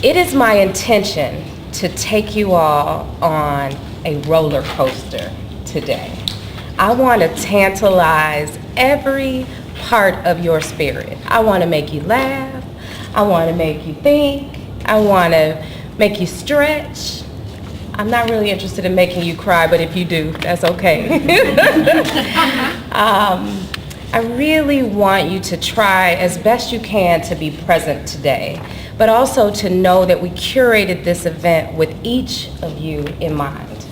It is my intention to take you all on a roller coaster today. I want to tantalize every part of your spirit. I want to make you laugh. I want to make you think. I want to make you stretch. I'm not really interested in making you cry, but if you do, that's okay. I really want you to try as best you can to be present today, but also to know that we curated this event with each of you in mind.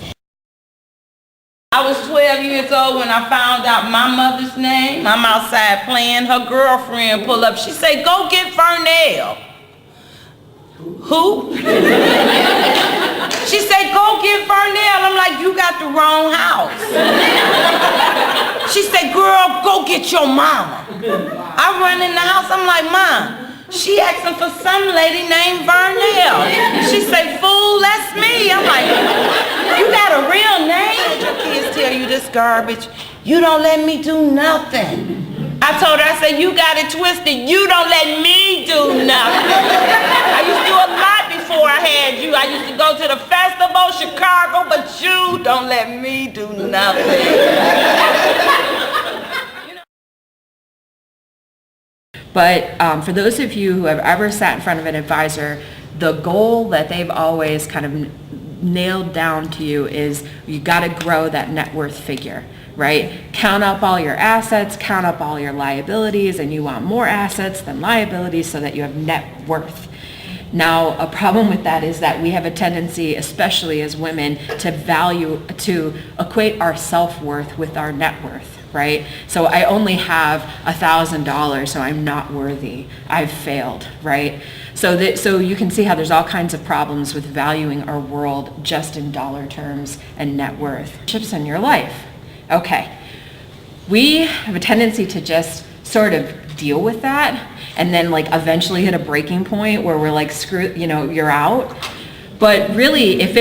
I was 12 years old when I found out my mother's name. I'm outside playing. Her girlfriend pull up. She say, "Go get Vernell." Who? She said, "Go get Vernell." I'm like, "You got the wrong house." She said, "Girl, go get your mama." I run in the house. I'm like, "Mom, she asking for some lady named Vernell." She say, "Fool, that's me." I'm like, "You got a real name? Your kids tell you this garbage. You don't let me do nothing." I told her, I said, "You got it twisted. You don't let me do nothing." I used to do a lot before I had you. I used to go to the festival, Chicago, but you don't let me do nothing. But for those of you who have ever sat in front of an advisor, the goal that they've always kind of nailed down to you is you got to grow that net worth figure, right? Count up all your assets, count up all your liabilities, and you want more assets than liabilities so that you have net worth. Now, a problem with that is that we have a tendency, especially as women, to equate our self-worth with our net worth, right? So I only have $1,000, so I'm not worthy. I've failed, right? So you can see how there's all kinds of problems with valuing our world just in dollar terms and net worth. Shifts in your life. Okay. We have a tendency to just sort of deal with that and then like eventually hit a breaking point where we're like, screw, you're out. But really, if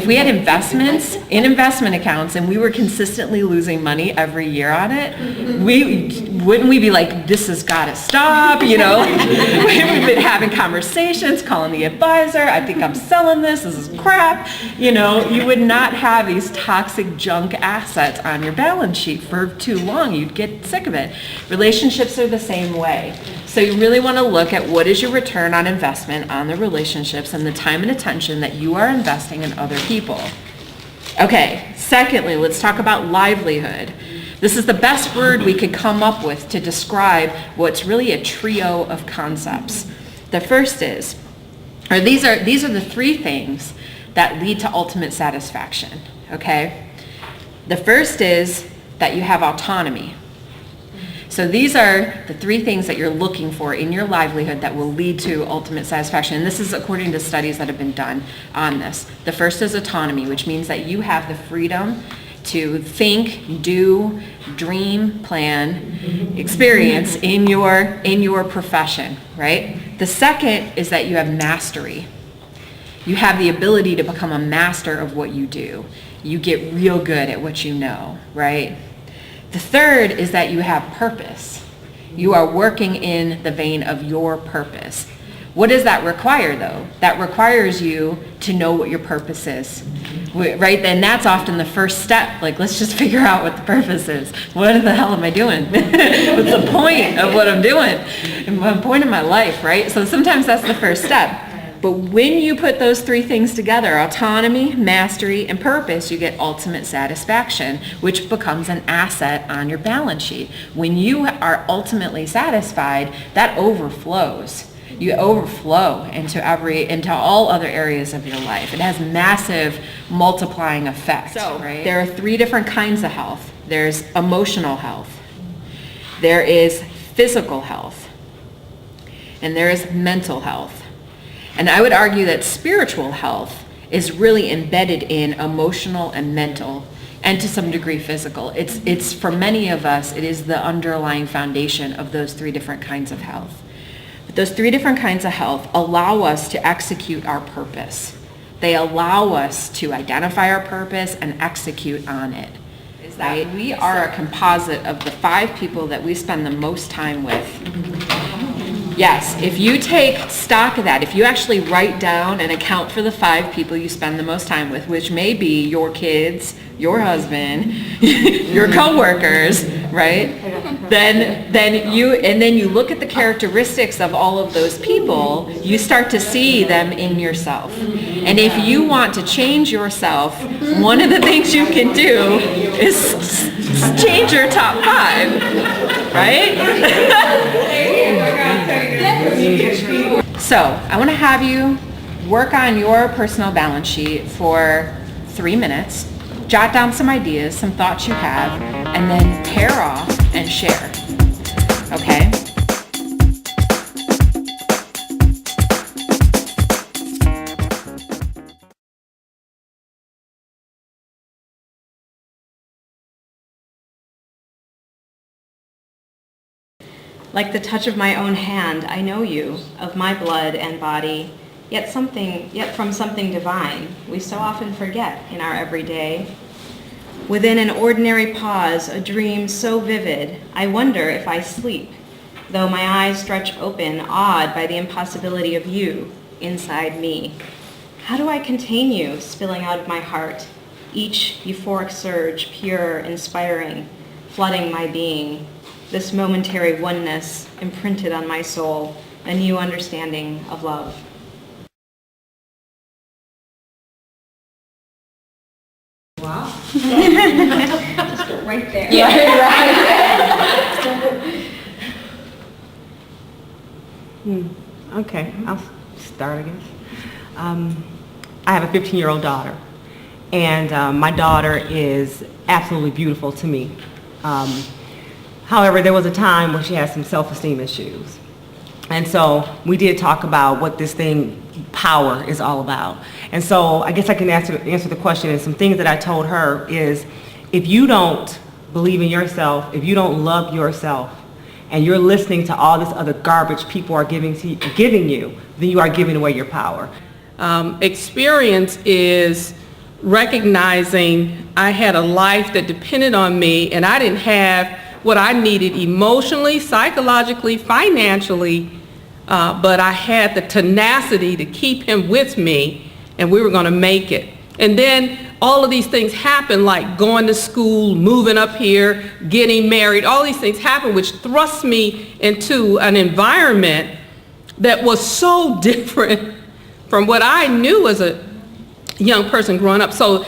we had investments in investment accounts and we were consistently losing money every year on it, wouldn't we be like, this has got to stop, We've been having conversations, calling the advisor, I think I'm selling this is crap, you would not have these toxic junk assets on your balance sheet for too long. You'd get sick of it. Relationships are the same way. So you really want to look at what is your return on investment on the relationships and the time and attention that you are investing in other people. Okay, secondly, let's talk about livelihood. This is the best word we could come up with to describe what's really a trio of concepts. The first is, these are the three things that lead to ultimate satisfaction, okay? The first is that you have autonomy. So these are the three things that you're looking for in your livelihood that will lead to ultimate satisfaction. And this is according to studies that have been done on this. The first is autonomy, which means that you have the freedom to think, do, dream, plan, experience in your profession, right? The second is that you have mastery. You have the ability to become a master of what you do. You get real good at what you know, right? The third is that you have purpose. You are working in the vein of your purpose. What does that require, though? That requires you to know what your purpose is, right? Then that's often the first step. Like, let's just figure out what the purpose is. What the hell am I doing? What's the point of what I'm doing? And the point of my life, right? So sometimes that's the first step. But when you put those three things together, autonomy, mastery, and purpose, you get ultimate satisfaction, which becomes an asset on your balance sheet. When you are ultimately satisfied, that overflows. You overflow into all other areas of your life. It has massive multiplying effect. So, right? There are three different kinds of health. There's emotional health. There is physical health. And there is mental health. And I would argue that spiritual health is really embedded in emotional and mental, and to some degree physical. It's for many of us, it is the underlying foundation of those three different kinds of health. But those three different kinds of health allow us to execute our purpose. They allow us to identify our purpose and execute on it. Is that right? We are a composite of the 5 people that we spend the most time with. Yes, if you take stock of that, if you actually write down and account for the 5 people you spend the most time with, which may be your kids, your husband, your coworkers, right? Then you look at the characteristics of all of those people, you start to see them in yourself. And if you want to change yourself, one of the things you can do is change your top 5, right? So I want to have you work on your personal balance sheet for 3 minutes, jot down some ideas, some thoughts you have, and then tear off and share. Okay? Like the touch of my own hand, I know you, of my blood and body, yet from something divine we so often forget in our everyday. Within an ordinary pause, a dream so vivid, I wonder if I sleep, though my eyes stretch open, awed by the impossibility of you inside me. How do I contain you spilling out of my heart, each euphoric surge, pure, inspiring, flooding my being? This momentary oneness imprinted on my soul, a new understanding of love. Wow. Right there. Yeah, right. Okay, I'll start, I guess. I have a 15-year-old daughter, and my daughter is absolutely beautiful to me. However, there was a time when she had some self-esteem issues. And so we did talk about what this thing, power, is all about. And so I guess I can answer the question, and some things that I told her is, if you don't believe in yourself, if you don't love yourself, and you're listening to all this other garbage people are giving you, then you are giving away your power. Experience is recognizing I had a life that depended on me, and I didn't have what I needed emotionally, psychologically, financially, but I had the tenacity to keep him with me, and we were going to make it. And then all of these things happen, like going to school, moving up here, getting married. All these things happen, which thrust me into an environment that was so different from what I knew as a young person growing up. So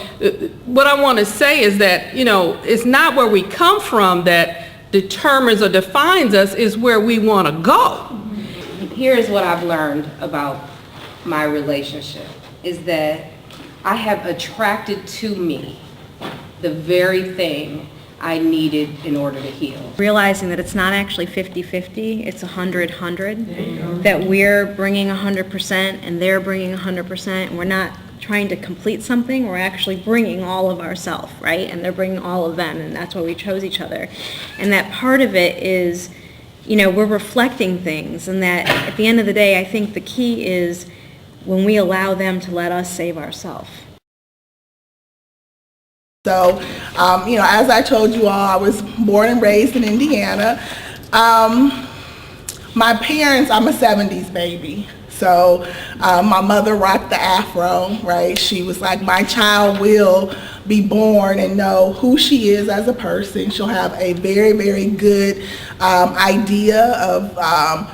what I want to say is that, it's not where we come from that determines or defines us, is where we want to go. Here's what I've learned about my relationship, is that I have attracted to me the very thing I needed in order to heal. Realizing that it's not actually 50-50, it's 100-100, that we're bringing 100% and they're bringing 100%, and we're not trying to complete something, we're actually bringing all of ourselves, right? And they're bringing all of them, and that's why we chose each other. And that part of it is, we're reflecting things, and that at the end of the day, I think the key is when we allow them to let us save ourselves. So, as I told you all, I was born and raised in Indiana. My parents, I'm a 70s baby. So my mother rocked the afro, right? She was like, my child will be born and know who she is as a person. She'll have a very, very good idea of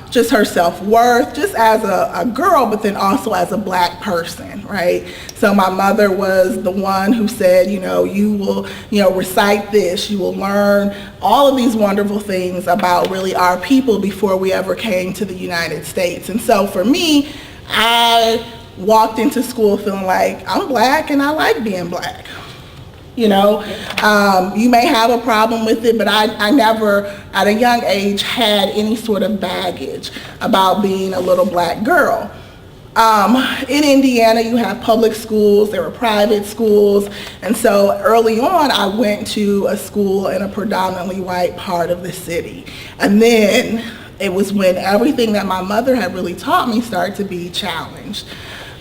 just her self-worth, just as a girl, but then also as a black person, right? So my mother was the one who said, you will, recite this, you will learn all of these wonderful things about really our people before we ever came to the United States. And so for me, I walked into school feeling like I'm black and I like being black. You may have a problem with it, but I never, at a young age, had any sort of baggage about being a little black girl. In Indiana, you have public schools, there were private schools, and so early on, I went to a school in a predominantly white part of the city. And then it was when everything that my mother had really taught me started to be challenged.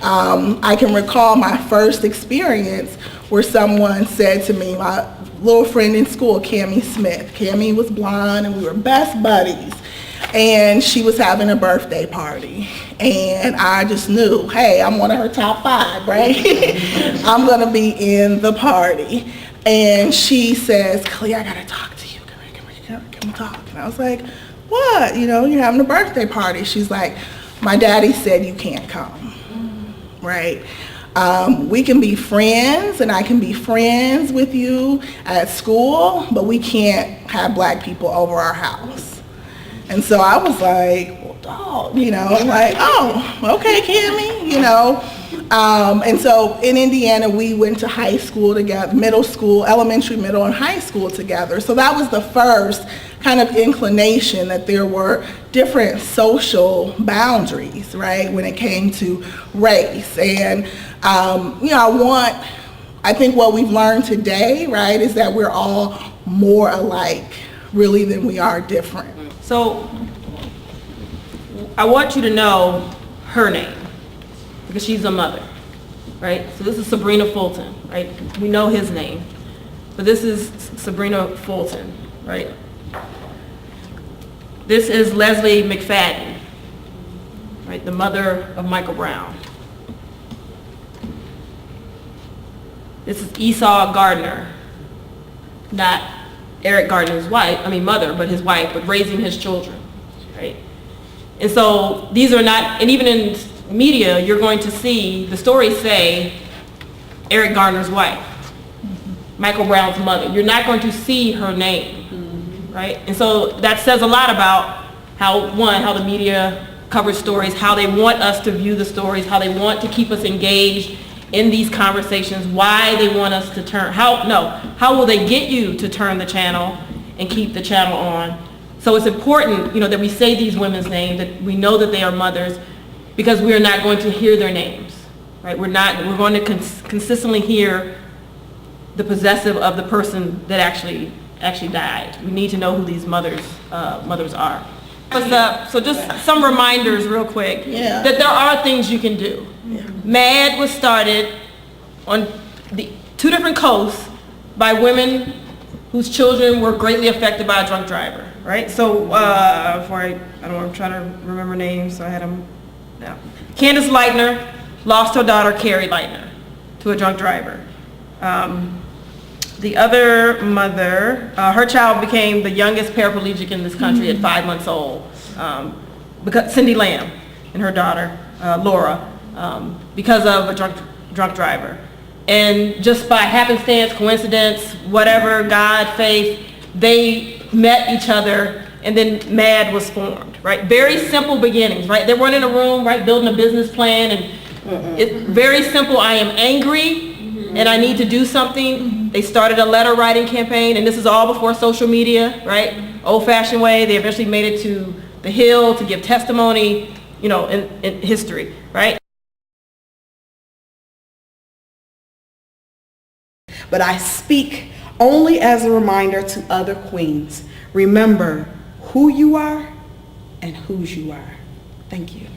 I can recall my first experience where someone said to me, my little friend in school, Cammie Smith. Cammie was blonde and we were best buddies. And she was having a birthday party. And I just knew, hey, I'm one of her top 5, right? I'm gonna be in the party. And she says, Kelly, I gotta talk to you. Can we talk? And I was like, what? You know, you're having a birthday party. She's like, my daddy said you can't come, right? We can be friends, and I can be friends with you at school, but we can't have black people over our house. And so I was like, well, dog, you know, like, oh, okay, Cammie, you know. And so in Indiana, we went to high school together, middle school, elementary, middle, and high school together. So that was the first kind of inclination that there were different social boundaries, right, when it came to race. And, you know, I think what we've learned today, right, is that we're all more alike, really, than we are different. So I want you to know her name, because she's a mother, right? So this is Sabrina Fulton, right? We know his name, but this is Sabrina Fulton, right? This is Leslie McFadden, right? The mother of Michael Brown. This is Esau Gardner, not Eric Gardner's mother, but his wife, but raising his children, right? And so these are not, and even in media, you're going to see the stories say Eric Gardner's wife, Michael Brown's mother. You're not going to see her name, right? And so that says a lot about how the media covers stories, how they want us to view the stories, how they want to keep us engaged in these conversations, why they want us to how will they get you to turn the channel and keep the channel on? So it's important, you know, that we say these women's names, that we know that they are mothers, because we are not going to hear their names, right? We're going to consistently hear the possessive of the person that actually died. We need to know who these mothers are. So just some reminders real quick, that there are things you can do. MAD was started on the 2 different coasts by women whose children were greatly affected by a drunk driver, right? So I'm trying to remember names, so I had them. Yeah. Candace Lightner lost her daughter, Carrie Lightner, to a drunk driver. The other mother, her child became the youngest paraplegic in this country at 5 months old. Because Cindy Lamb and her daughter, Laura, because of a drunk driver. And just by happenstance, coincidence, whatever, God, faith, they met each other, and then MAD was formed, right? Very simple beginnings, right? They weren't in a room, right, building a business plan, and it's very simple. I am angry, and I need to do something. They started a letter writing campaign, and this is all before social media, right? Old-fashioned way. They eventually made it to the Hill to give testimony, you know, in history, right? But I speak only as a reminder to other queens. Remember who you are and whose you are. Thank you.